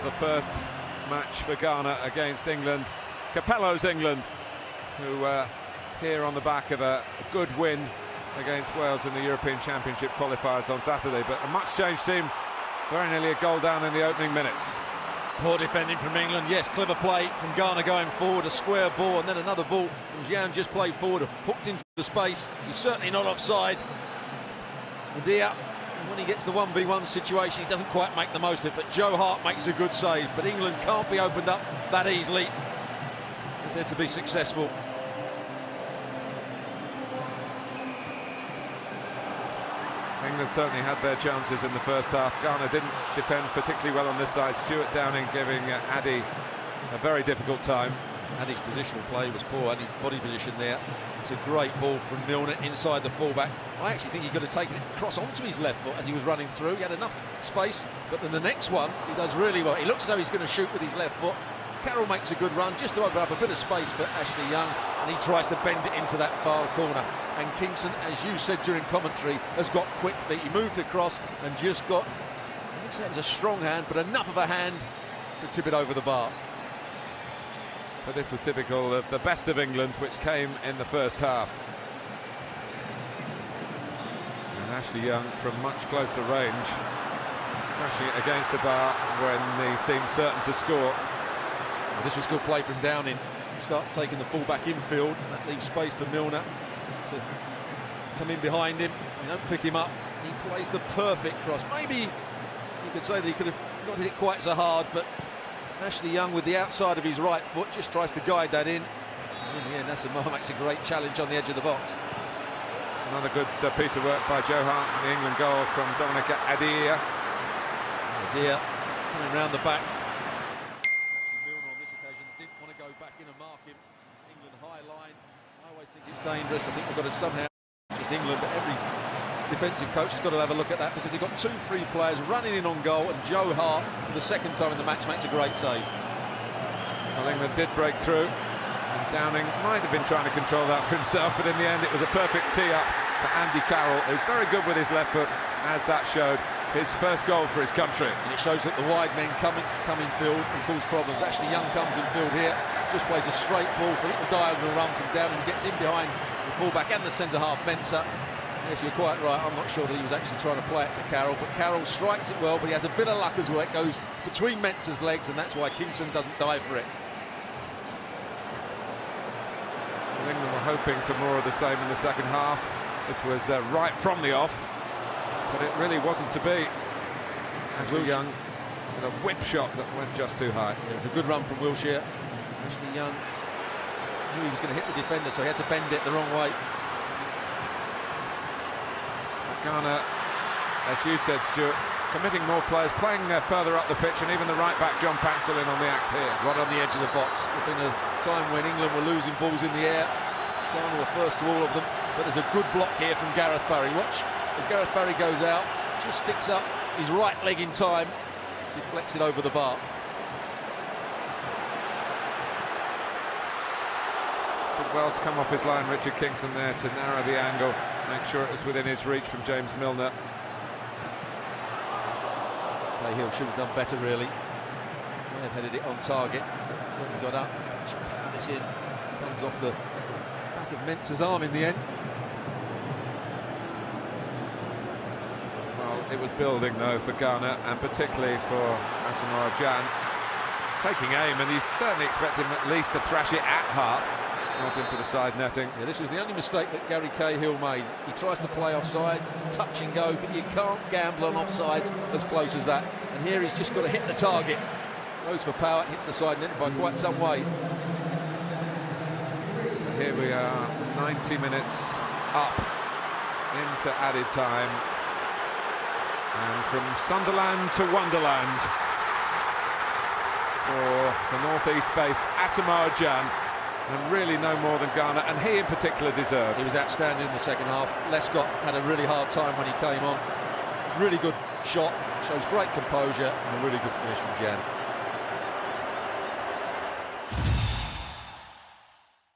the first match for Ghana against England, Capello's England, who here on the back of a good win against Wales in the European Championship qualifiers on Saturday, but a much-changed team, very nearly a goal down in the opening minutes. Poor defending from England, yes, clever play from Ghana going forward, a square ball, and then another ball. Jan just played forward, hooked into the space. He's certainly not offside. Medea, when he gets the 1v1 situation, he doesn't quite make the most of it, but Joe Hart makes a good save. But England can't be opened up that easily if they're to be successful. England certainly had their chances in the first half. Ghana didn't defend particularly well on this side. Stuart Downing giving Addy a very difficult time. Addy's positional play was poor, Addy's body position there. It's a great ball from Milner inside the fullback. I actually think he could have taken it across onto his left foot as he was running through. He had enough space, but then the next one, he does really well. He looks as though he's going to shoot with his left foot. Carroll makes a good run just to open up a bit of space for Ashley Young, and he tries to bend it into that far corner. And Kingston, as you said during commentary, has got quick feet. He moved across and just got, I wouldn't say it was a strong hand, but enough of a hand to tip it over the bar. But this was typical of the best of England, which came in the first half. And Ashley Young from much closer range, crashing it against the bar when he seemed certain to score. Well, this was good play from Downing. He starts taking the fullback infield, and that leaves space for Milner to come in behind him. You don't pick him up. He plays the perfect cross. Maybe you could say that he could have not hit it quite so hard, but Ashley Young with the outside of his right foot just tries to guide that in. And in the end, Asamoah makes a great challenge on the edge of the box. Another good piece of work by Joe Hart, the England goal from Dominica Adia. Adia coming round the back. Actually, Milner on this occasion didn't want to go back in and mark him. England high line. I always think it's dangerous. I think we've got to somehow, just England, but every defensive coach has got to have a look at that, because they've got two free players running in on goal, and Joe Hart, for the second time in the match, makes a great save. Well, England did break through, and Downing might have been trying to control that for himself, but in the end it was a perfect tee-up for Andy Carroll, who's very good with his left foot, as that showed his first goal for his country. And it shows that the wide men come in field and cause problems. Actually, Young comes in field here, just plays a straight ball for a little diagonal run from Downing, gets in behind the fullback and the centre-half, Mensah. Yes, you're quite right. I'm not sure that he was actually trying to play it to Carroll, but Carroll strikes it well, but he has a bit of luck as well. It goes between Mensah's legs, and that's why Kingston doesn't dive for it. Well, England were hoping for more of the same in the second half. This was right from the off, but it really wasn't to be. Ashley Young with a whip shot that went just too high. It was a good run from Wilshere. Ashley Young knew he was going to hit the defender, so he had to bend it the wrong way. Ghana, as you said, Stuart, committing more players, playing further up the pitch, and even the right-back John Paxall in on the act here. Right on the edge of the box. There's been a time when England were losing balls in the air. Ghana were first to all of them, but there's a good block here from Gareth Barry. Watch as Gareth Barry goes out, just sticks up his right leg in time, deflects it over the bar. Did well to come off his line, Richard Kingston there, to narrow the angle, make sure it was within his reach from James Milner. Cahill should have done better, really. May have headed it on target. Certainly got up. This in. Comes off the back of Mensah's arm in the end. Well, it was building, though, for Ghana, and particularly for Asamoah Gyan. Taking aim, and he's certainly expecting at least to thrash it at Hart. Not into the side netting. Yeah, this was the only mistake that Gary Cahill made. He tries to play offside, it's touch and go, but you can't gamble on offsides as close as that. And here he's just got to hit the target. Goes for power, hits the side net by quite some way. Here we are, 90 minutes up into added time. And from Sunderland to Wonderland for the northeast-based Asamoah Gyan. And really no more than Ghana, and he in particular deserved. He was outstanding in the second half. Lescott had a really hard time when he came on. Really good shot, shows great composure, and a really good finish from Gyan.